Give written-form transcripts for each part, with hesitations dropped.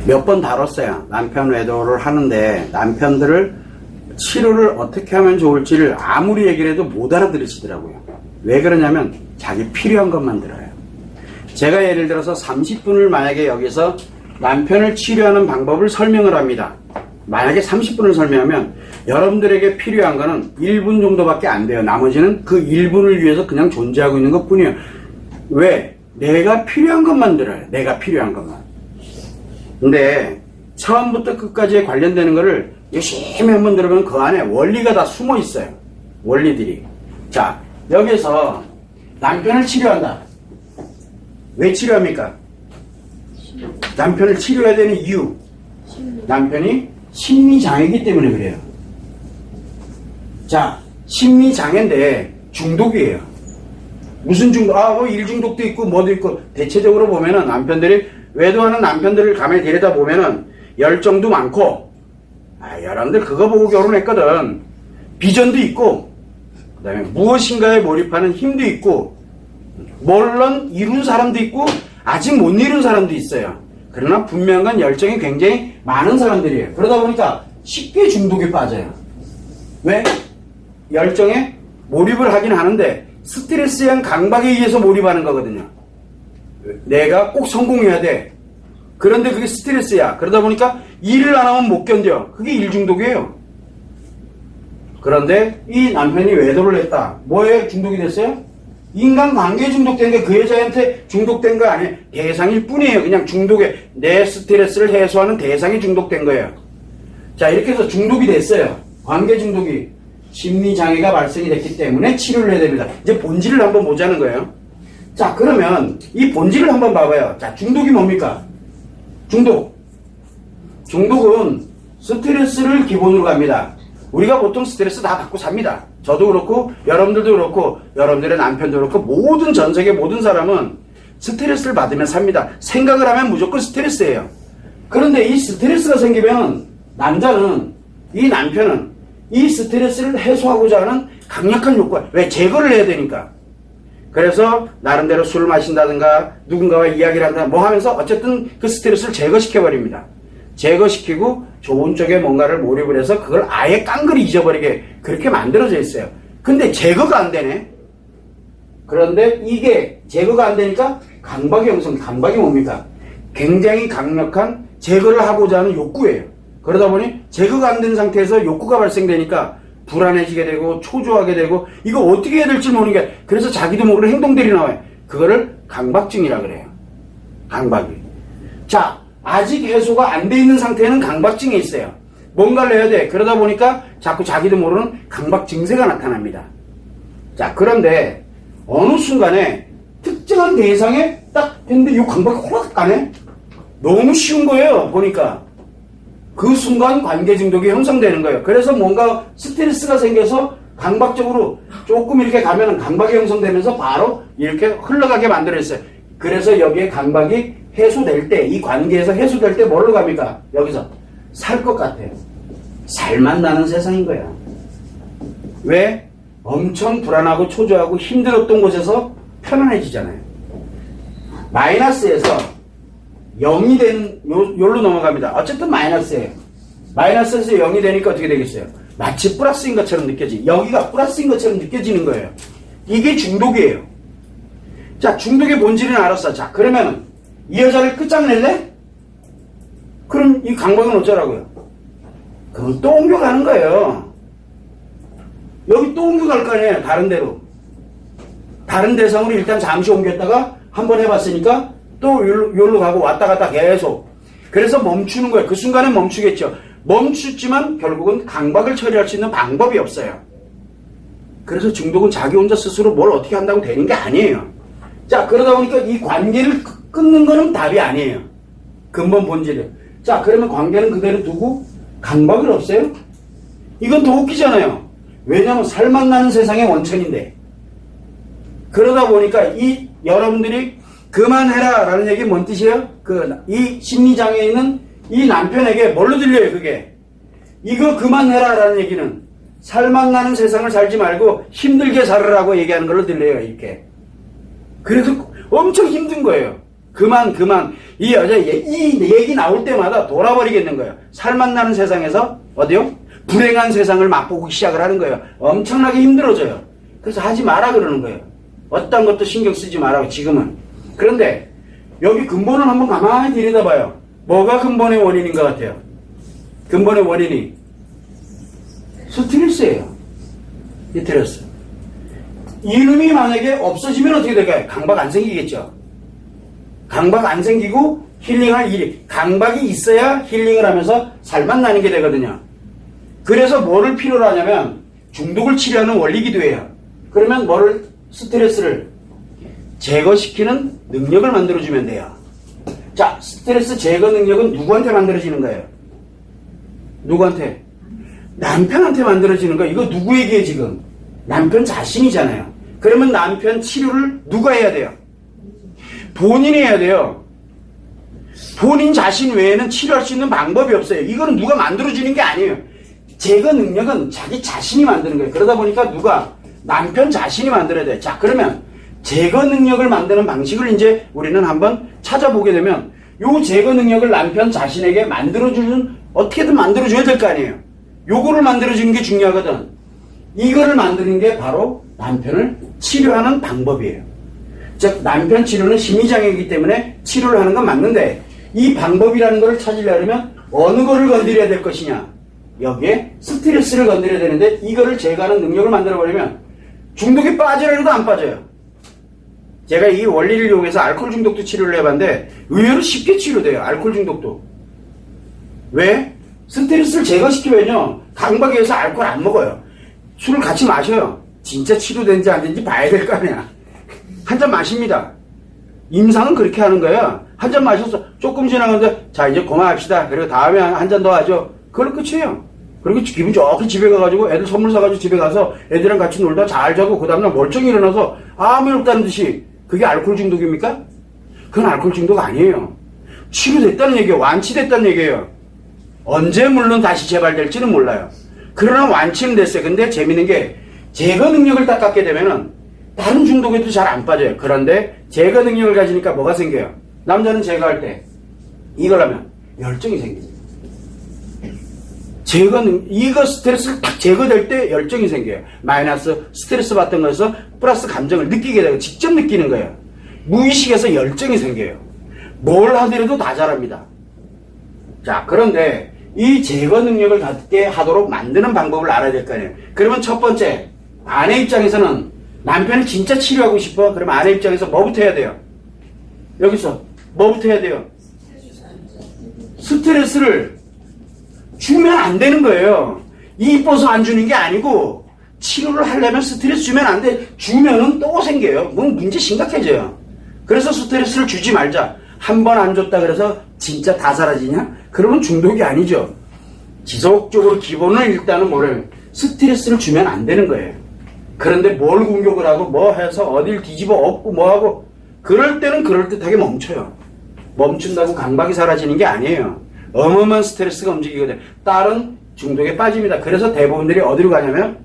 몇 번 다뤘어요. 남편 외도를 하는데 남편들을 치료를 어떻게 하면 좋을지를 아무리 얘기를 해도 못 알아들으시더라고요. 왜 그러냐면 자기 필요한 것만 들어요. 제가 예를 들어서 30분을 만약에 여기서 남편을 치료하는 방법을 설명을 합니다. 만약에 30분을 설명하면 여러분들에게 필요한 거는 1분 정도밖에 안 돼요. 나머지는 그 1분을 위해서 그냥 존재하고 있는 것 뿐이에요. 왜? 내가 필요한 것만 들어요. 내가 필요한 것만. 근데 처음부터 끝까지 관련되는 거를 열심히 한번 들어보면 그 안에 원리가 다 숨어 있어요. 원리들이. 자, 여기서 남편을 치료한다. 왜 치료합니까? 남편을 치료해야 되는 이유. 남편이 심리장애이기 때문에 그래요. 자, 심리장애인데 중독이에요. 무슨 중독? 뭐 일중독도 있고 뭐도 있고. 대체적으로 보면은 남편들이 외도하는 남편들을 가만히 들여다 보면은 열정도 많고, 여러분들 그거 보고 결혼했거든. 비전도 있고, 그 다음에 무엇인가에 몰입하는 힘도 있고, 물론 이룬 사람도 있고 아직 못 이룬 사람도 있어요. 그러나 분명한 건 열정이 굉장히 많은 사람들이에요. 그러다 보니까 쉽게 중독에 빠져요. 왜? 열정에 몰입을 하긴 하는데 스트레스에 강박에 의해서 몰입하는 거거든요. 내가 꼭 성공해야 돼. 그런데 그게 스트레스야. 그러다 보니까 일을 안 하면 못 견뎌. 그게 일중독이에요. 그런데 이 남편이 외도를 했다. 뭐에 중독이 됐어요? 인간관계에 중독된 게 그 여자한테 중독된 거 아니에요. 대상일 뿐이에요. 그냥 중독에 내 스트레스를 해소하는 대상이 중독된 거예요. 자, 이렇게 해서 중독이 됐어요. 관계 중독이. 심리장애가 발생이 됐기 때문에 치료를 해야 됩니다. 이제 본질을 한번 보자는 거예요. 자, 그러면 이 본질을 한번 봐봐요. 자, 중독이 뭡니까? 중독은 스트레스를 기본으로 갑니다. 우리가 보통 스트레스 다 받고 삽니다. 저도 그렇고 여러분들도 그렇고 여러분들의 남편도 그렇고 모든 전 세계 모든 사람은 스트레스를 받으면 삽니다. 생각을 하면 무조건 스트레스예요. 그런데 이 스트레스가 생기면 이 남편은 이 스트레스를 해소하고자 하는 강력한 욕구가, 왜? 제거를 해야 되니까. 그래서 나름대로 술을 마신다든가 누군가와 이야기를 한다 뭐 하면서 어쨌든 그 스트레스를 제거시켜버립니다. 제거시키고 좋은 쪽에 뭔가를 몰입을 해서 그걸 아예 깡그리 잊어버리게 그렇게 만들어져 있어요. 근데 제거가 안 되네. 그런데 이게 제거가 안 되니까 강박이 형성. 강박이 뭡니까? 굉장히 강력한 제거를 하고자 하는 욕구예요. 그러다 보니 제거가 안 된 상태에서 욕구가 발생되니까 불안해지게 되고 초조하게 되고 이거 어떻게 해야 될지 모르는 게, 그래서 자기도 모르는 행동들이 나와요. 그거를 강박증이라 그래요. 강박이. 자, 아직 해소가 안 돼 있는 상태에는 강박증이 있어요. 뭔가를 해야 돼. 그러다 보니까 자꾸 자기도 모르는 강박 증세가 나타납니다. 자, 그런데 어느 순간에 특정한 대상에 딱 했는데 이 강박이 호락 가네? 너무 쉬운 거예요. 보니까. 그 순간 관계 중독이 형성되는 거예요. 그래서 뭔가 스트레스가 생겨서 강박적으로 조금 이렇게 가면은 강박이 형성되면서 바로 이렇게 흘러가게 만들어졌어요. 그래서 여기에 강박이 해소될 때, 이 관계에서 해소될 때 뭘로 갑니까? 여기서 살 것 같아요. 살만 나는 세상인 거야. 왜? 엄청 불안하고 초조하고 힘들었던 곳에서 편안해지잖아요. 마이너스에서 0이 되는, 요로 넘어갑니다. 어쨌든 마이너스예요. 마이너스에서 0이 되니까 어떻게 되겠어요? 마치 플러스인 것처럼 여기가 플러스인 것처럼 느껴지는 거예요. 이게 중독이에요. 자, 중독의 본질은 알았어. 자, 그러면 이 여자를 끝장낼래? 그럼 이 강박은 어쩌라고요? 그걸 또 옮겨가는 거예요. 여기 또 옮겨갈 거 아니에요. 다른 데로. 다른 대상으로 일단 잠시 옮겼다가 한번 해봤으니까 또 여기로 가고 왔다 갔다 계속. 그래서 멈추는 거예요. 그 순간에 멈추겠죠. 멈추지만 결국은 강박을 처리할 수 있는 방법이 없어요. 그래서 중독은 자기 혼자 스스로 뭘 어떻게 한다고 되는 게 아니에요. 자, 그러다 보니까 이 관계를 끊는 거는 답이 아니에요. 근본 본질이에요. 자, 그러면 관계는 그대로 두고 강박을 없애요? 이건 더 웃기잖아요. 왜냐하면 살맛 나는 세상의 원천인데. 그러다 보니까 이 여러분들이 그만해라 라는 얘기 뭔 뜻이에요? 이 심리장애에 있는 이 남편에게 뭘로 들려요, 그게? 이거 그만해라 라는 얘기는 살맛 나는 세상을 살지 말고 힘들게 살으라고 얘기하는 걸로 들려요, 이렇게. 그래서 엄청 힘든 거예요. 그만. 이 여자, 이 얘기 나올 때마다 돌아버리겠는 거예요. 살맛 나는 세상에서, 어디요? 불행한 세상을 맛보고 시작을 하는 거예요. 엄청나게 힘들어져요. 그래서 하지 마라 그러는 거예요. 어떤 것도 신경 쓰지 말라고, 지금은. 그런데, 여기 근본을 한번 가만히 들여다봐요. 뭐가 근본의 원인인 것 같아요? 근본의 원인이 스트레스예요. 스트레스. 이놈이 만약에 없어지면 어떻게 될까요? 강박 안 생기겠죠. 강박 안 생기고 힐링할 일이, 강박이 있어야 힐링을 하면서 살만 나는 게 되거든요. 그래서 뭐를 필요로 하냐면 중독을 치료하는 원리기도 해요. 그러면 스트레스를 제거시키는 능력을 만들어주면 돼요. 자, 스트레스 제거 능력은 누구한테 만들어지는 거예요? 누구한테? 남편한테 만들어지는 거예요. 이거 누구 얘기예요, 지금? 남편 자신이잖아요. 그러면 남편 치료를 누가 해야 돼요? 본인이 해야 돼요. 본인 자신 외에는 치료할 수 있는 방법이 없어요. 이거는 누가 만들어주는 게 아니에요. 제거 능력은 자기 자신이 만드는 거예요. 그러다 보니까 남편 자신이 만들어야 돼요. 자, 그러면 제거 능력을 만드는 방식을 이제 우리는 한번 찾아보게 되면 요 제거 능력을 남편 자신에게 어떻게든 만들어줘야 될 거 아니에요. 요거를 만들어주는 게 중요하거든. 이거를 만드는 게 바로 남편을 치료하는 방법이에요. 즉, 남편 치료는 심리장애이기 때문에 치료를 하는 건 맞는데 이 방법이라는 걸 찾으려면 어느 거를 건드려야 될 것이냐. 여기에 스트레스를 건드려야 되는데 이거를 제거하는 능력을 만들어버리면 중독에 빠지려 해도 안 빠져요. 제가 이 원리를 이용해서 알코올 중독도 치료를 해봤는데 의외로 쉽게 치료돼요. 알코올 중독도. 왜? 스트레스를 제거시키면요, 강박에 의해서 알코올 안 먹어요. 술을 같이 마셔요. 진짜 치료되는지 안 되는지 봐야 될 거 아니야. 한 잔 마십니다. 임상은 그렇게 하는 거야. 한 잔 마셔서 조금 지나가는데 자, 이제 그만합시다. 그리고 다음에 한 잔 더 하죠. 그걸로 끝이에요. 그리고 기분 좋게 집에 가가지고 애들 선물 사가지고 집에 가서 애들이랑 같이 놀다 잘 자고 그 다음날 멀쩡히 일어나서 아무 일 없다는 듯이, 그게 알코올 중독입니까? 그건 알코올 중독 아니에요. 치료됐다는 얘기예요. 완치됐다는 얘기예요. 언제 물론 다시 재발될지는 몰라요. 그러나 완치는 됐어요. 근데 재밌는 게 제거 능력을 딱 갖게 되면은 다른 중독에도 잘 안 빠져요. 그런데 제거 능력을 가지니까 뭐가 생겨요? 남자는 제거할 때 이걸 하면 열정이 생깁니다. 이거 스트레스를 딱 제거될 때 열정이 생겨요. 마이너스 스트레스 받던 거에서 플러스 감정을 느끼게 되고 직접 느끼는 거예요. 무의식에서 열정이 생겨요. 뭘 하더라도 다 잘합니다. 자, 그런데 이 제거 능력을 갖게 하도록 만드는 방법을 알아야 될 거 아니에요. 그러면 첫 번째, 아내 입장에서는 남편이 진짜 치료하고 싶어? 그러면 아내 입장에서 뭐부터 해야 돼요? 여기서 뭐부터 해야 돼요? 스트레스를 주면 안 되는 거예요. 이뻐서 안 주는 게 아니고 치료를 하려면 스트레스 주면 안 돼. 주면은 또 생겨요. 그럼 문제 심각해져요. 그래서 스트레스를 주지 말자. 한 번 안 줬다 그래서 진짜 다 사라지냐? 그러면 중독이 아니죠. 지속적으로 기본은 일단은 뭐래요? 스트레스를 주면 안 되는 거예요. 그런데 뭘 공격을 하고 뭐 해서 어딜 뒤집어 엎고 뭐 하고 그럴 때는 그럴듯하게 멈춰요. 멈춘다고 강박이 사라지는 게 아니에요. 어마어마한 스트레스가 움직이거든요. 딸은 중독에 빠집니다. 그래서 대부분들이 어디로 가냐면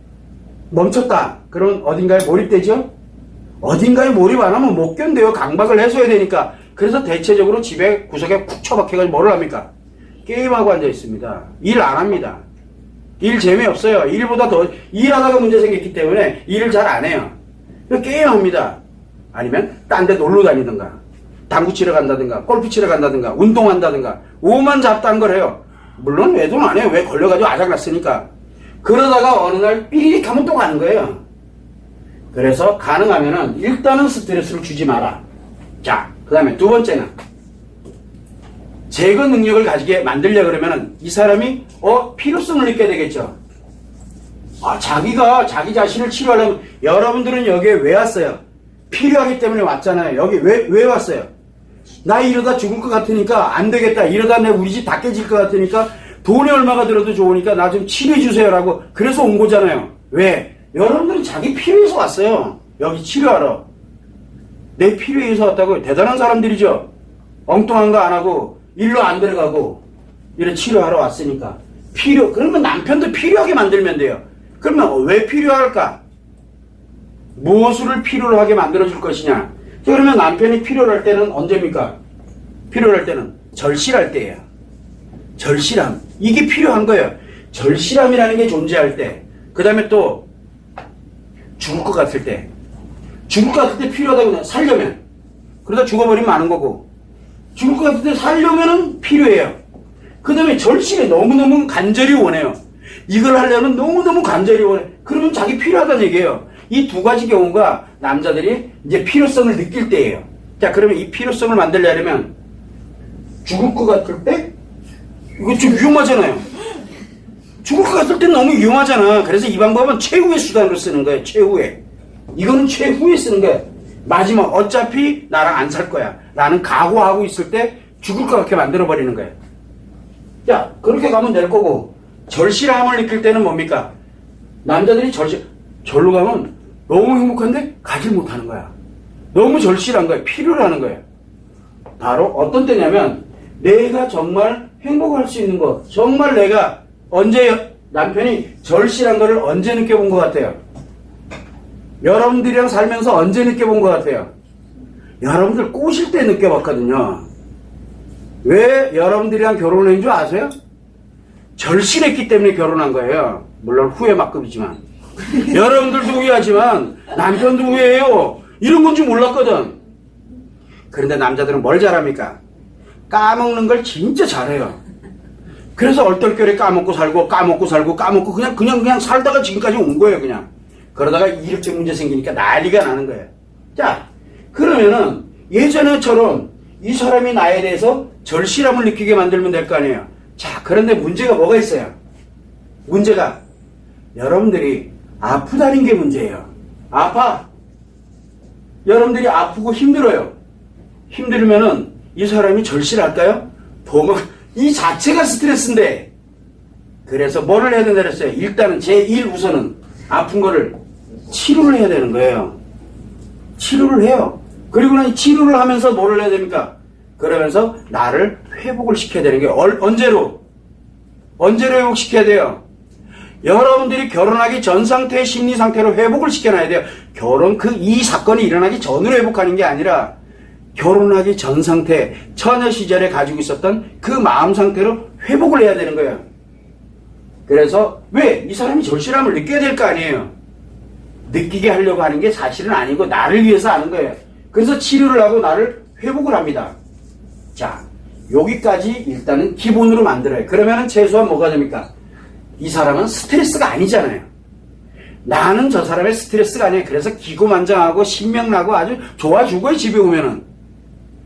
멈췄다. 그러면 어딘가에 몰입되죠? 어딘가에 몰입 안 하면 못 견뎌요. 강박을 해소해야 되니까. 그래서 대체적으로 집에 구석에 쿡 처박혀가지고 뭐를 합니까? 게임하고 앉아 있습니다. 일 안 합니다. 일 재미없어요. 일보다 더 일하다가 문제 생겼기 때문에 일을 잘 안 해요. 게임합니다. 아니면 딴 데 놀러 다니든가 당구 치러 간다든가 골프 치러 간다든가 운동한다든가 오만 잡다한 걸 해요. 물론 외도는 안 해요. 왜 걸려가지고 아작났으니까. 그러다가 어느 날 삐리릭 하면 또 가는 거예요. 그래서 가능하면은 일단은 스트레스를 주지 마라. 자, 그 다음에 두 번째는 제거 능력을 가지게 만들려 그러면은 이 사람이 필요성을 느껴야 되겠죠. 자기가 자기 자신을 치료하려면 여러분들은 여기에 왜 왔어요? 필요하기 때문에 왔잖아요. 여기 왜 왔어요? 나 이러다 죽을 것 같으니까 안 되겠다. 이러다 내 우리 집 다 깨질 것 같으니까 돈이 얼마가 들어도 좋으니까 나 좀 치료해 주세요라고 그래서 온 거잖아요. 왜? 여러분들은 자기 필요해서 왔어요. 여기 치료하러. 내 필요해서 왔다고. 대단한 사람들이죠. 엉뚱한 거 안 하고 일로 안 들어가고 이래 치료하러 왔으니까. 그러면 남편도 필요하게 만들면 돼요. 그러면 왜 필요할까? 무엇을 필요로 하게 만들어줄 것이냐? 그러면 남편이 필요로 할 때는 언제입니까? 필요할 때는 절실할 때예요. 절실함. 이게 필요한 거예요. 절실함이라는 게 존재할 때. 그 다음에 또 죽을 것 같을 때. 죽을 것 같을 때 필요하다고 살려면. 그러다 죽어버리면 많은 거고. 죽을 것 같을 때 살려면은 필요해요. 그 다음에 절실해. 너무너무 간절히 원해요. 이걸 하려면 너무너무 간절히 원해. 그러면 자기 필요하다는 얘기예요. 이 두 가지 경우가 남자들이 이제 필요성을 느낄 때예요. 자, 그러면 이 필요성을 만들려면 죽을 것 같을 때? 이거 좀 위험하잖아요. 죽을 것 같을 때 너무 위험하잖아. 그래서 이 방법은 최후의 수단으로 쓰는 거예요. 최후의. 이거는 최후에 쓰는 거예요. 마지막 어차피 나랑 안 살 거야. 나는 각오하고 있을 때 죽을 것 같게 만들어버리는 거예요. 자, 그렇게 가면 될 거고 절실함을 느낄 때는 뭡니까? 남자들이 절로 가면 너무 행복한데 가질 못하는 거야. 너무 절실한 거야. 필요로 하는 거예요. 바로 어떤 때냐면 내가 정말 행복할 수 있는 것. 정말 내가 언제 남편이 절실한 거를 언제 느껴본 것 같아요? 여러분들이랑 살면서 언제 느껴본 것 같아요? 여러분들 꼬실 때 느껴봤거든요. 왜 여러분들이랑 결혼을 한 줄 아세요? 절실했기 때문에 결혼한 거예요. 물론 후회 막급이지만. 여러분들도 후회하지만 남편도 후회해요. 이런 건 줄 몰랐거든. 그런데 남자들은 뭘 잘합니까? 까먹는 걸 진짜 잘해요. 그래서 얼떨결에 까먹고 살고 그냥 살다가 지금까지 온 거예요. 그냥 그러다가 이렇게 문제 생기니까 난리가 나는 거예요. 자, 그러면은 예전에처럼 이 사람이 나에 대해서 절실함을 느끼게 만들면 될 거 아니에요. 자, 그런데 문제가 뭐가 있어요? 문제가 여러분들이 아프다는 게 문제예요. 아파. 여러분들이 아프고 힘들어요. 힘들면은 이 사람이 절실할까요? 이 자체가 스트레스인데. 그래서 뭐를 해야 된다 그랬어요? 일단은 제1 우선은 아픈 거를 치료를 해야 되는 거예요. 치료를 해요. 그리고 난 치료를 하면서 뭐를 해야 됩니까? 그러면서 나를 회복을 시켜야 되는 게 언제로 회복시켜야 돼요? 여러분들이 결혼하기 전 상태의 심리 상태로 회복을 시켜놔야 돼요. 이 사건이 일어나기 전으로 회복하는 게 아니라 결혼하기 전 상태, 처녀 시절에 가지고 있었던 그 마음 상태로 회복을 해야 되는 거예요. 그래서 왜? 이 사람이 절실함을 느껴야 될 거 아니에요. 느끼게 하려고 하는 게 사실은 아니고 나를 위해서 하는 거예요. 그래서 치료를 하고 나를 회복을 합니다. 자, 여기까지 일단은 기본으로 만들어요. 그러면은 최소한 뭐가 됩니까? 이 사람은 스트레스가 아니잖아요. 나는 저 사람의 스트레스가 아니에요. 그래서 기고만장하고 신명나고 아주 좋아 죽어요. 집에 오면은.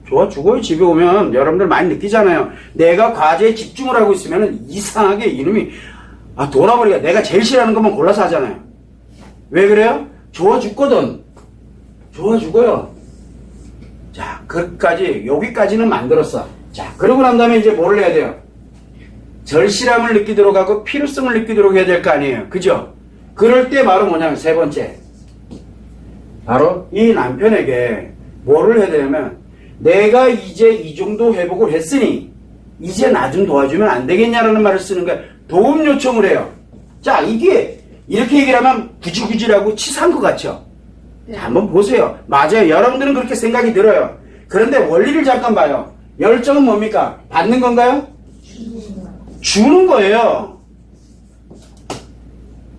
좋아 죽어요. 집에 오면 여러분들 많이 느끼잖아요. 내가 과제에 집중을 하고 있으면은 이상하게 이놈이 돌아버리니까 내가 제일 싫어하는 것만 골라서 하잖아요. 왜 그래요? 좋아 죽거든. 좋아 죽어요. 자, 여기까지는 만들었어. 자, 그러고 난 다음에 이제 뭘 해야 돼요? 절실함을 느끼도록 하고 필요성을 느끼도록 해야 될 거 아니에요. 그죠? 그럴 때 바로 뭐냐면 세 번째. 바로 이 남편에게 뭐를 해야 되냐면 내가 이제 이 정도 회복을 했으니 이제 나 좀 도와주면 안 되겠냐라는 말을 쓰는 거예요. 도움 요청을 해요. 자, 이게 이렇게 얘기를 하면 구질구질하고 치사한 것 같죠? 자, 한번 보세요. 맞아요. 여러분들은 그렇게 생각이 들어요. 그런데 원리를 잠깐 봐요. 열정은 뭡니까? 받는 건가요? 주는 거예요.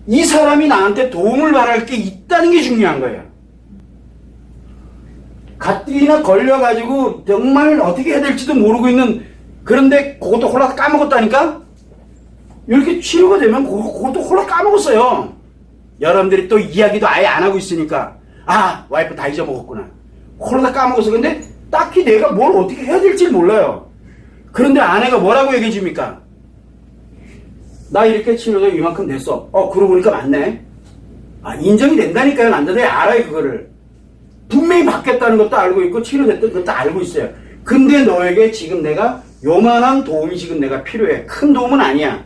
이 사람이 나한테 도움을 바랄 게 있다는 게 중요한 거예요. 가뜩이나 걸려가지고 정말 어떻게 해야 될지도 모르고 있는, 그런데 그것도 홀라 까먹었다니까? 이렇게 치료가 되면 그것도 홀라 까먹었어요. 여러분들이 또 이야기도 아예 안 하고 있으니까 와이프 다 잊어먹었구나. 홀라 까먹었어. 근데 딱히 내가 뭘 어떻게 해야 될지 몰라요. 그런데 아내가 뭐라고 얘기해 줍니까? 나 이렇게 치료도 이만큼 됐어. 그러고 보니까 맞네. 인정이 된다니까요. 남자들이 알아요. 그거를 분명히 바뀌었다는 것도 알고 있고 치료됐던 것도 알고 있어요. 근데 너에게 지금 내가 요만한 도움이 지금 내가 필요해. 큰 도움은 아니야.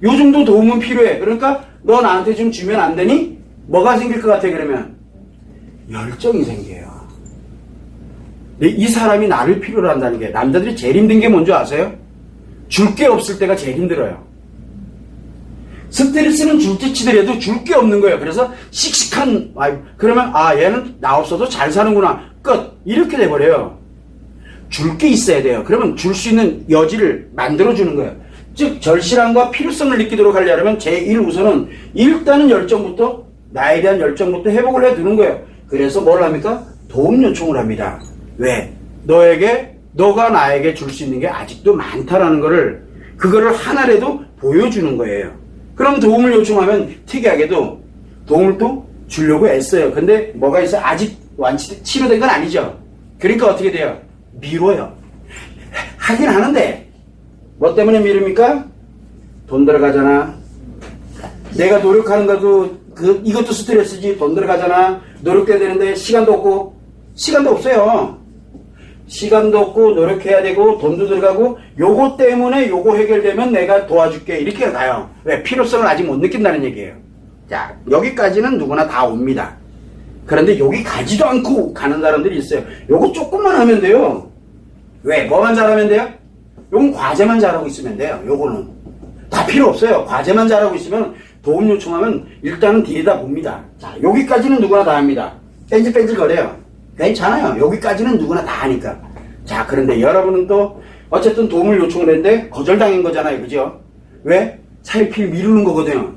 요 정도 도움은 필요해. 그러니까 너 나한테 좀 주면 안 되니? 뭐가 생길 것 같아? 그러면 열정이 생겨요. 이 사람이 나를 필요로 한다는 게, 남자들이 제일 힘든 게 뭔지 아세요? 줄 게 없을 때가 제일 힘들어요. 스트레스는 줄지 치더라도 줄 게 없는 거예요. 그래서 씩씩한 와이프. 그러면 얘는 나 없어도 잘 사는구나. 끝. 이렇게 돼버려요. 줄 게 있어야 돼요. 그러면 줄 수 있는 여지를 만들어주는 거예요. 즉 절실함과 필요성을 느끼도록 하려면 제1우선은 일단은 열정부터 나에 대한 열정부터 회복을 해두는 거예요. 그래서 뭘 합니까? 도움 요청을 합니다. 왜? 너가 나에게 줄 수 있는 게 아직도 많다라는 거를 그거를 하나라도 보여주는 거예요. 그럼 도움을 요청하면 특이하게도 도움을 또 주려고 애써요. 근데 뭐가 있어요? 아직 치료된 건 아니죠. 그러니까 어떻게 돼요? 미뤄요. 하긴 하는데 뭐 때문에 미룹니까? 돈 들어가잖아. 내가 노력하는 것도 이것도 스트레스지. 돈 들어가잖아. 노력해야 되는데 시간도 없고. 시간도 없어요. 시간도 없고 노력해야 되고 돈도 들어가고 요거 때문에 요거 해결되면 내가 도와줄게 이렇게 가요. 왜? 필요성을 아직 못 느낀다는 얘기예요. 자, 여기까지는 누구나 다 옵니다. 그런데 여기 가지도 않고 가는 사람들이 있어요. 요거 조금만 하면 돼요. 왜? 뭐만 잘하면 돼요? 요건 과제만 잘하고 있으면 돼요. 요거는 다 필요 없어요. 과제만 잘하고 있으면 도움 요청하면 일단은 들이다 봅니다. 자, 여기까지는 누구나 다 합니다. 뺀질뺀질 거려요. 괜찮아요. 여기까지는 누구나 다 하니까. 자, 그런데 여러분은 또 어쨌든 도움을 요청을 했는데 거절당한 거잖아요. 그죠? 왜? 차일피일 미루는 거거든요.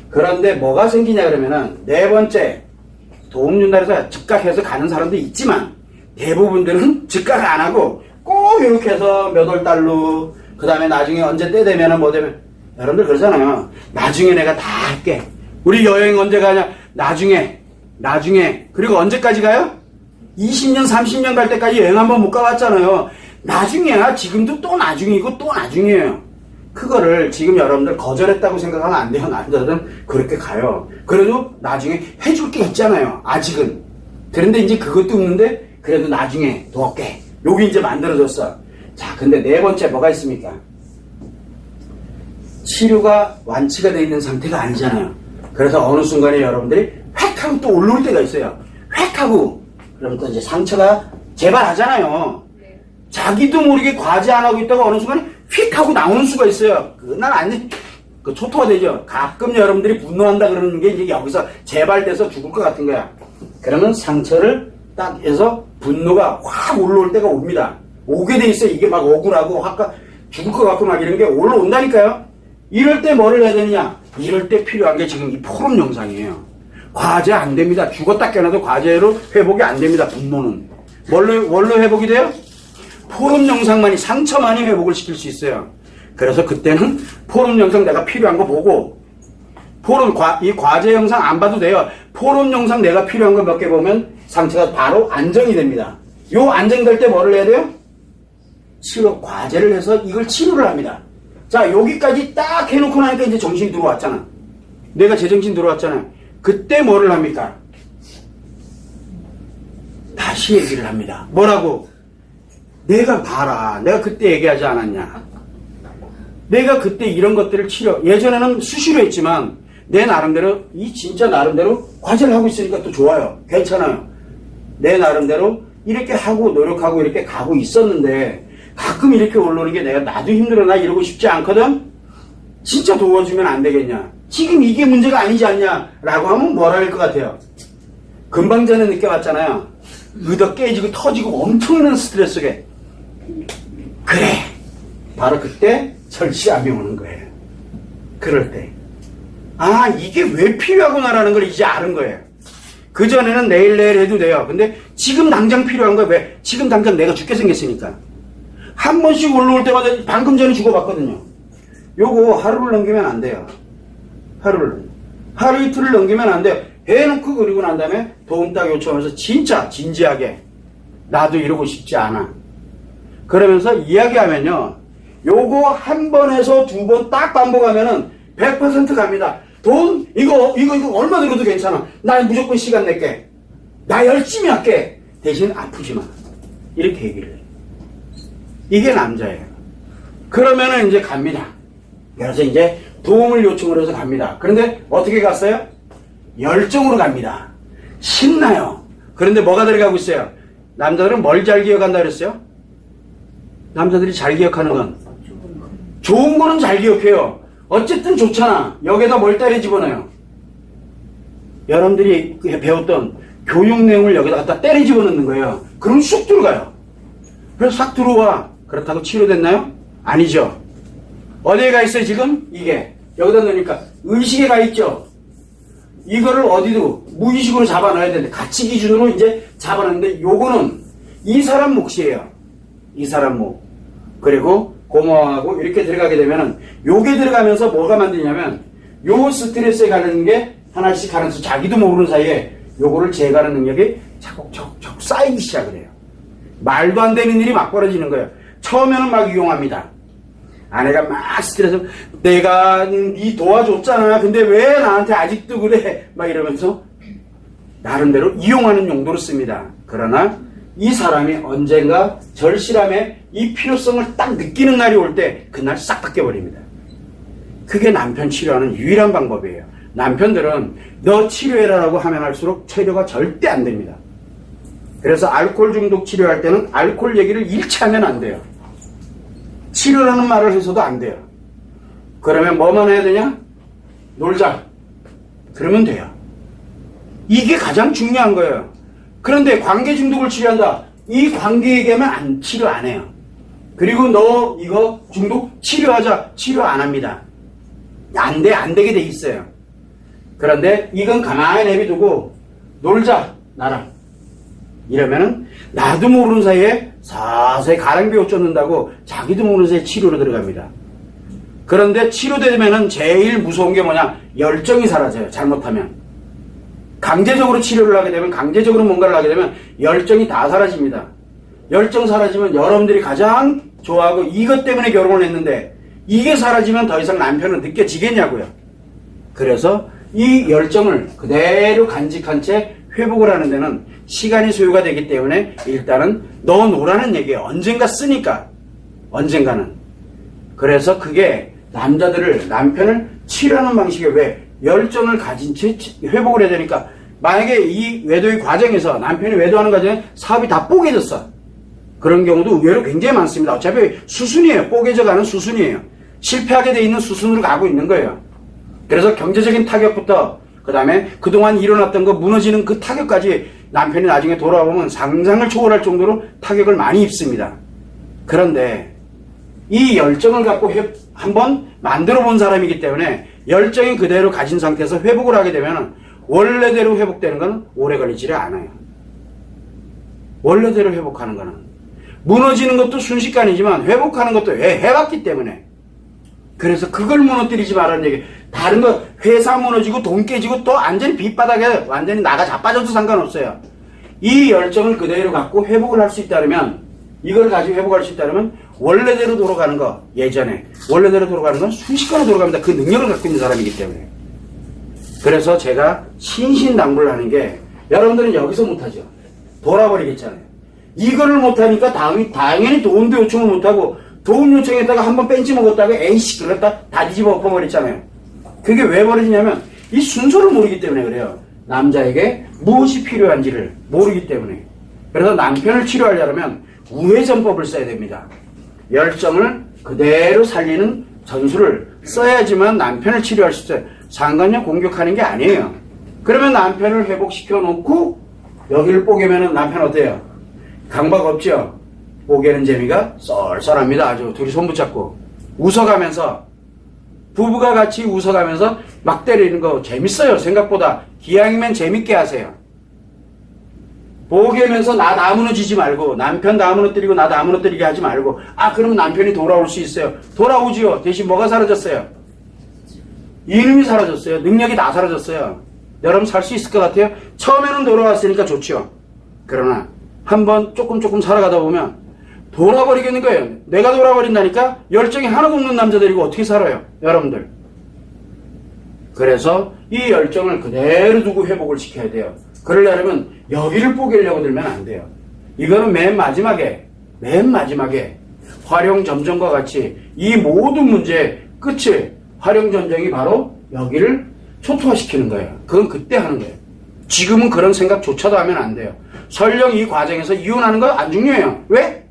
그런데 뭐가 생기냐 그러면은 네 번째 도움 준다 해서 즉각해서 가는 사람도 있지만 대부분들은 즉각 안 하고 꼭 이렇게 해서 몇 월 달로 그 다음에 나중에 언제 때 되면은 뭐 되면 여러분들 그러잖아요. 나중에 내가 다 할게. 우리 여행 언제 가냐? 나중에 그리고 언제까지 가요? 20년 30년 갈 때까지 여행 한번 못 가봤잖아요. 나중이야. 지금도 또 나중이고 또 나중이에요. 그거를 지금 여러분들 거절했다고 생각하면 안 돼요. 남자들은 그렇게 가요. 그래도 나중에 해줄 게 있잖아요. 아직은. 그런데 이제 그것도 없는데 그래도 나중에 도할게. 여기 이제 만들어졌어. 자, 근데 네 번째 뭐가 있습니까? 치료가 완치가 되어 있는 상태가 아니잖아요. 그래서 어느 순간에 여러분들이 획 하고 또 올라올 때가 있어요. 획 하고 그러면 또 이제 상처가 재발하잖아요. 자기도 모르게 과제 안 하고 있다가 어느 순간에 휙 하고 나오는 수가 있어요. 그날 아니, 초토화 되죠. 가끔 여러분들이 분노한다 그러는 게 이제 여기서 재발돼서 죽을 것 같은 거야. 그러면 상처를 딱 해서 분노가 확 올라올 때가 옵니다. 오게 돼 있어요. 이게 막 억울하고 확 죽을 것 같고 막 이런 게 올라온다니까요. 이럴 때 뭐를 해야 되느냐? 이럴 때 필요한 게 지금 이 포럼 영상이에요. 과제 안 됩니다. 죽었다 깨어나도 과제로 회복이 안 됩니다. 분노는. 뭘로 회복이 돼요? 포럼 영상만이, 상처만이 회복을 시킬 수 있어요. 그래서 그때는 포럼 영상 내가 필요한 거 보고, 이 과제 영상 안 봐도 돼요. 포럼 영상 내가 필요한 거 몇 개 보면 상처가 바로 안정이 됩니다. 요 안정될 때 뭐를 해야 돼요? 과제를 해서 이걸 치료를 합니다. 자, 여기까지 딱 해놓고 나니까 이제 정신이 들어왔잖아. 내가 제정신 들어왔잖아요. 그때 뭐를 합니까? 다시 얘기를 합니다. 뭐라고? 내가 봐라. 내가 그때 얘기하지 않았냐. 내가 그때 이런 것들을 예전에는 수시로 했지만 내 나름대로 진짜 나름대로 과제를 하고 있으니까 또 좋아요. 괜찮아요. 내 나름대로 이렇게 하고 노력하고 이렇게 가고 있었는데 가끔 이렇게 올라오는 게 나도 힘들어. 나 이러고 싶지 않거든. 진짜 도와주면 안 되겠냐. 지금 이게 문제가 아니지 않냐 라고 하면 뭐라 할 것 같아요. 금방 전에 느껴봤잖아요. 의도 깨지고 터지고 엄청난 스트레스게. 그래. 바로 그때 절실함이 오는 거예요. 그럴 때. 아, 이게 왜 필요하구나라는 걸 이제 아는 거예요. 그전에는 내일 해도 돼요. 근데 지금 당장 필요한 거예요. 왜? 지금 당장 내가 죽게 생겼으니까. 한 번씩 올라올 때마다 방금 전에 죽어봤거든요. 요거 하루를 넘기면 안 돼요. 하루 이틀을 넘기면 안 돼요. 해놓고 그리고 난 다음에 도움 딱 요청하면서 진짜 진지하게 나도 이러고 싶지 않아. 그러면서 이야기하면요. 요거 한 번에서 두 번 딱 반복하면은 100% 갑니다. 돈 이거 얼마 들어도 괜찮아. 나 무조건 시간 낼게. 나 열심히 할게. 대신 아프지 마. 이렇게 얘기를 해요. 이게 남자예요. 그러면은 이제 갑니다. 그래서 이제 도움을 요청을 해서 갑니다. 그런데 어떻게 갔어요? 열정으로 갑니다. 신나요. 그런데 뭐가 들어가고 있어요? 남자들은 뭘 잘 기억한다 그랬어요? 남자들이 잘 기억하는 건 좋은 거는 잘 기억해요. 어쨌든 좋잖아. 여기다 뭘 때려 집어넣어요? 여러분들이 배웠던 교육 내용을 여기다 갖다 때려 집어넣는 거예요. 그럼 쑥 들어가요. 그래서 싹 들어와. 그렇다고 치료됐나요? 아니죠. 어디에 가 있어요 지금? 이게 여기다 넣으니까 의식에 가 있죠. 이거를 어디도 무의식으로 잡아놔야 되는데 가치 기준으로 이제 잡아놨는데 요거는 이 사람 몫이에요. 이 사람 몫. 그리고 고마워하고 이렇게 들어가게 되면은 요게 들어가면서 뭐가 만드냐면 요 스트레스에 가는 게 하나씩 가면서 자기도 모르는 사이에 요거를 제거하는 능력이 차곡차곡 쌓이기 시작을 해요. 말도 안 되는 일이 막 벌어지는 거예요. 처음에는 막 이용합니다. 아내가 막 스트레스, 내가 니 도와줬잖아. 근데 왜 나한테 아직도 그래? 막 이러면서 나름대로 이용하는 용도로 씁니다. 그러나 이 사람이 언젠가 절실함에 이 필요성을 딱 느끼는 날이 올 때 그날 싹 바뀌어버립니다. 그게 남편 치료하는 유일한 방법이에요. 남편들은 너 치료해라라고 하면 할수록 치료가 절대 안 됩니다. 그래서 알코올 중독 치료할 때는 알코올 얘기를 일치하면 안 돼요. 치료라는 말을 해서도 안 돼요. 그러면 뭐만 해야 되냐? 놀자. 그러면 돼요. 이게 가장 중요한 거예요. 그런데 관계 중독을 치료한다. 이 관계 얘기하면 치료 안 해요. 그리고 너 이거 중독 치료하자. 치료 안 합니다. 안 되게 돼 있어요. 그런데 이건 가만히 내비두고 놀자. 나랑. 이러면은 나도 모르는 사이에 서서히 가랑비 옷 쫓는다고 자기도 모르는 사이에 치료로 들어갑니다. 그런데 치료되면은 제일 무서운 게 뭐냐? 열정이 사라져요. 잘못하면. 강제적으로 치료를 하게 되면, 강제적으로 뭔가를 하게 되면 열정이 다 사라집니다. 열정 사라지면 여러분들이 가장 좋아하고 이것 때문에 결혼을 했는데 이게 사라지면 더 이상 남편은 느껴지겠냐고요. 그래서 이 열정을 그대로 간직한 채 회복을 하는 데는 시간이 소요가 되기 때문에 일단은 너 노라는 얘기예요. 언젠가 쓰니까. 언젠가는. 그래서 그게 남편을 치료하는 방식이 왜 열정을 가진 채 회복을 해야 되니까 만약에 이 외도의 과정에서 남편이 외도하는 과정에 사업이 다 뽀개졌어. 그런 경우도 의외로 굉장히 많습니다. 어차피 수순이에요. 뽀개져가는 수순이에요. 실패하게 돼 있는 수순으로 가고 있는 거예요. 그래서 경제적인 타격부터 그 다음에 그동안 일어났던 거 무너지는 그 타격까지 남편이 나중에 돌아오면 상상을 초월할 정도로 타격을 많이 입습니다. 그런데 이 열정을 갖고 한번 만들어 본 사람이기 때문에 열정이 그대로 가진 상태에서 회복을 하게 되면 원래대로 회복되는 건 오래 걸리지 않아요. 원래대로 회복하는 거는 무너지는 것도 순식간이지만 회복하는 것도 해봤기 때문에. 그래서 그걸 무너뜨리지 말라는 얘기. 다른 거 회사 무너지고 돈 깨지고 또 완전히 빗바닥에 완전히 나가 자빠져도 상관없어요. 이 열정을 그대로 갖고 회복을 할 수 있다면, 이걸 가지고 회복할 수 있다면 원래대로 돌아가는 거, 예전에 원래대로 돌아가는 건 순식간에 돌아갑니다. 그 능력을 갖고 있는 사람이기 때문에. 그래서 제가 신신당부를 하는 게, 여러분들은 여기서 못하죠. 돌아버리겠잖아요. 이거를 못하니까 당연히 도움도 요청을 못하고, 도움 요청했다가 한번 뺀지 먹었다가 에이씨 그랬다 다 뒤집어 엎어버렸잖아요. 그게 왜 벌어지냐면 이 순서를 모르기 때문에 그래요. 남자에게 무엇이 필요한지를 모르기 때문에. 그래서 남편을 치료하려면 우회전법을 써야 됩니다. 열정을 그대로 살리는 전술을 써야지만 남편을 치료할 수 있어요. 상관녀 공격하는 게 아니에요. 그러면 남편을 회복시켜 놓고 여기를 뽀개면 남편 어때요? 강박 없죠? 뽀개는 재미가 쏠쏠합니다. 아주 둘이 손 붙잡고 웃어가면서, 부부가 같이 웃어가면서 막 때리는 거 재밌어요. 생각보다. 기왕이면 재밌게 하세요. 뽀개면서 나 무너지지 말고, 남편 나 무너뜨리고 나 무너뜨리게 하지 말고, 그러면 남편이 돌아올 수 있어요. 돌아오지요. 대신 뭐가 사라졌어요? 이놈이 사라졌어요. 능력이 다 사라졌어요. 여러분 살 수 있을 것 같아요? 처음에는 돌아왔으니까 좋죠. 그러나 한번 조금 살아가다 보면 돌아버리겠는 거예요. 내가 돌아버린다니까 열정이 하나도 없는 남자들이고 어떻게 살아요? 여러분들. 그래서 이 열정을 그대로 두고 회복을 시켜야 돼요. 그러려면 여기를 뽀개려고 들면 안 돼요. 이거는 맨 마지막에 활용점정과 같이 이 모든 문제의 끝을 활용점정이 바로 여기를 초토화시키는 거예요. 그건 그때 하는 거예요. 지금은 그런 생각조차도 하면 안 돼요. 설령 이 과정에서 이혼하는 거 안 중요해요. 왜?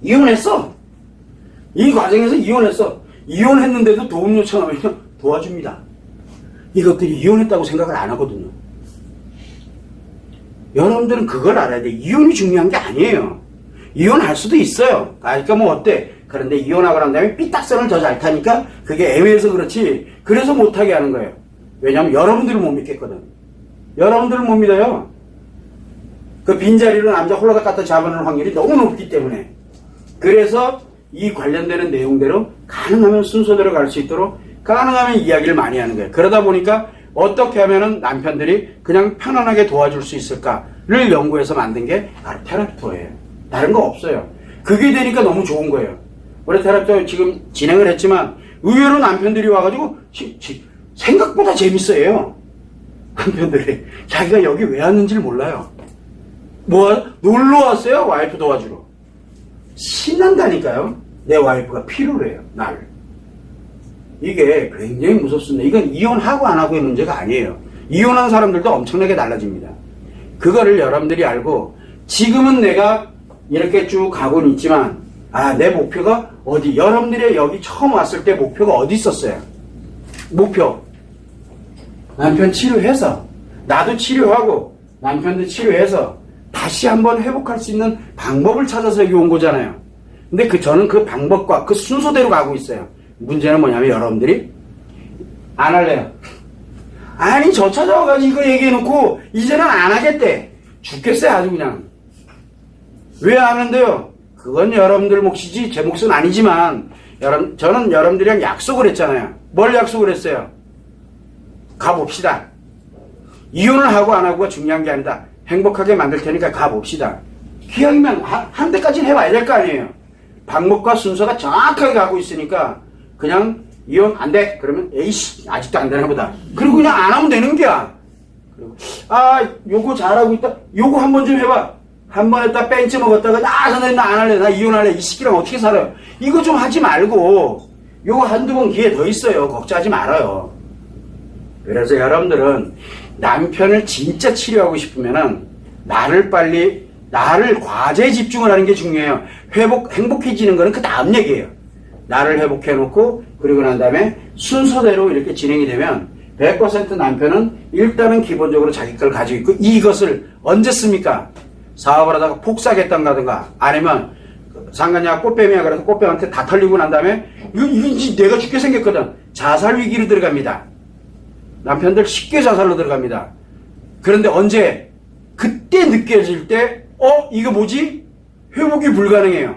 이혼했어. 이 과정에서 이혼했어. 이혼했는데도 도움 요청하면 도와줍니다. 이것들이 이혼했다고 생각을 안 하거든요. 여러분들은 그걸 알아야 돼. 이혼이 중요한 게 아니에요. 이혼할 수도 있어요. 그러니까 뭐 어때? 그런데 이혼하고 난 다음에 삐딱선을 더 잘 타니까 그게 애매해서 그렇지. 그래서 못하게 하는 거예요. 왜냐하면 여러분들을 못 믿겠거든. 여러분들을 못 믿어요. 그 빈자리로 남자 홀라닥 갖다 잡아놓을 확률이 너무 높기 때문에. 그래서 이 관련되는 내용대로 가능하면 순서대로 갈 수 있도록 가능하면 이야기를 많이 하는 거예요. 그러다 보니까 어떻게 하면은 남편들이 그냥 편안하게 도와줄 수 있을까를 연구해서 만든 게 바로 테라피토예요. 다른 거 없어요. 그게 되니까 너무 좋은 거예요. 우리 테라피토 지금 진행을 했지만 의외로 남편들이 와가지고 생각보다 재밌어요. 남편들이 자기가 여기 왜 왔는지를 몰라요. 뭐 놀러 왔어요? 와이프 도와주러. 신난다니까요. 내 와이프가 필요로 해요. 나를. 이게 굉장히 무섭습니다. 이건 이혼하고 안 하고의 문제가 아니에요. 이혼한 사람들도 엄청나게 달라집니다. 그거를 여러분들이 알고 지금은 내가 이렇게 쭉 가고는 있지만 내 목표가 어디? 여러분들이 여기 처음 왔을 때 목표가 어디 있었어요? 목표. 남편 치료해서 나도 치료하고 남편도 치료해서 다시 한번 회복할 수 있는 방법을 찾아서 여기 온 거잖아요. 근데 저는 그 방법과 그 순서대로 가고 있어요. 문제는 뭐냐면 여러분들이 안 할래요. 아니 저 찾아와가지고 이거 얘기해놓고 이제는 안 하겠대. 죽겠어요 아주 그냥. 왜 안 한대요? 그건 여러분들 몫이지 제 몫은 아니지만 저는 여러분들이랑 약속을 했잖아요. 뭘 약속을 했어요? 가봅시다. 이혼을 하고 안 하고가 중요한 게 아니다. 행복하게 만들 테니까 가봅시다. 기왕이면 한 대까지는 해봐야 될 거 아니에요. 방법과 순서가 정확하게 가고 있으니까 그냥 이혼 안 돼. 그러면 에이씨 아직도 안 되나 보다. 그리고 그냥 안 하면 되는 거야. 그리고 요거 잘하고 있다. 요거 한번 좀 해봐. 한 번 했다 벤치 먹었다가 선생님 나 안 할래. 나 이혼할래. 이 시기랑 어떻게 살아요. 이거 좀 하지 말고 요거 한두 번 기회 더 있어요. 걱정하지 말아요. 그래서 여러분들은 남편을 진짜 치료하고 싶으면은 나를 과제에 집중을 하는 게 중요해요. 행복해지는 거는 그 다음 얘기예요. 나를 회복해놓고 그리고 난 다음에 순서대로 이렇게 진행이 되면 100% 남편은 일단은 기본적으로 자기 걸 가지고 있고 이것을 언제 씁니까? 사업을 하다가 폭삭했던가든가 아니면 상간녀가 꽃뱀이야 그래서 꽃뱀한테 다 털리고 난 다음에 이거 내가 죽게 생겼거든. 자살 위기로 들어갑니다. 남편들 쉽게 자살로 들어갑니다. 그런데 언제? 그때 느껴질 때 이거 뭐지? 회복이 불가능해요.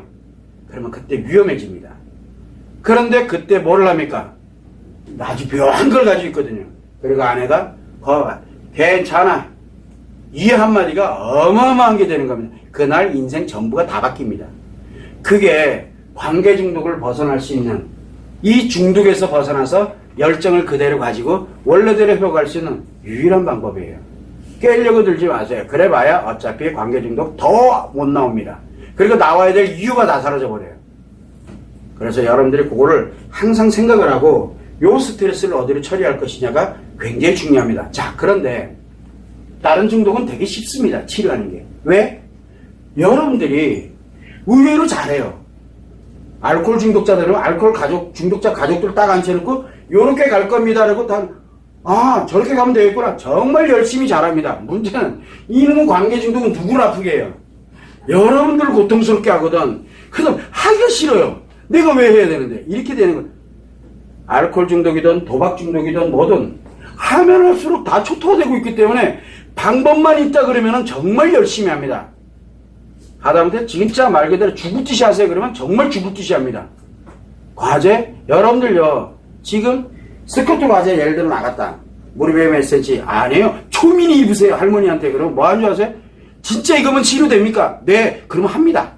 그러면 그때 위험해집니다. 그런데 그때 뭘 합니까? 아주 묘한 걸 가지고 있거든요. 그리고 아내가 괜찮아. 이 한마디가 어마어마한 게 되는 겁니다. 그날 인생 전부가 다 바뀝니다. 그게 관계 중독을 벗어날 수 있는 이 중독에서 벗어나서 열정을 그대로 가지고 원래대로 회복할 수 있는 유일한 방법이에요. 깨려고 들지 마세요. 그래봐야 어차피 관계 중독 더 못 나옵니다. 그리고 나와야 될 이유가 다 사라져 버려요. 그래서 여러분들이 그거를 항상 생각을 하고 요 스트레스를 어디로 처리할 것이냐가 굉장히 중요합니다. 자, 그런데 다른 중독은 되게 쉽습니다. 치료하는 게. 왜? 여러분들이 의외로 잘해요. 알코올 중독자들은 알코올 중독자 가족들 딱 앉혀놓고 요렇게 갈 겁니다. 라고 저렇게 가면 되겠구나. 정말 열심히 잘합니다. 문제는 이놈의 관계 중독은 누구를 아프게 해요? 여러분들을 고통스럽게 하거든. 그래서 하기가 싫어요. 내가 왜 해야 되는데? 이렇게 되는 거예요. 알코올 중독이든 도박 중독이든 뭐든 하면 할수록 다 초토화되고 있기 때문에 방법만 있다 그러면 정말 열심히 합니다. 하다못해 진짜 말 그대로 죽을 듯이 하세요 그러면 정말 죽을 듯이 합니다. 과제? 여러분들요 지금 스커트 과제 예를 들어 나갔다. 무릎에 몇 cm? 아니에요. 초미니 입으세요 할머니한테. 그러면 뭐 하는 줄 아세요? 진짜 이거면 치료됩니까? 네. 그러면 합니다.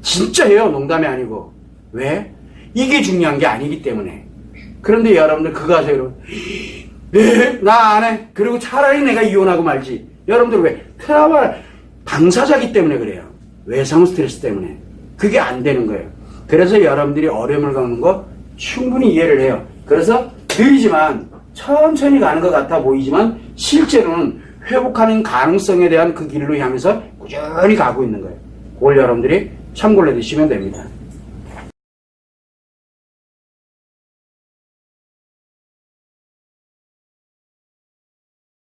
진짜 해요. 농담이 아니고. 왜? 이게 중요한 게 아니기 때문에. 그런데 여러분들 그거 하세요 여러분. 네, 나 안 해. 그리고 차라리 내가 이혼하고 말지. 여러분들 왜? 트라우마 당사자기 때문에 그래요. 외상 스트레스 때문에. 그게 안 되는 거예요. 그래서 여러분들이 어려움을 겪는 거 충분히 이해를 해요. 그래서 느리지만 천천히 가는 것 같아 보이지만 실제로는 회복하는 가능성에 대한 그 길로 향해서 꾸준히 가고 있는 거예요. 그걸 여러분들이 참고를 해두시면 됩니다.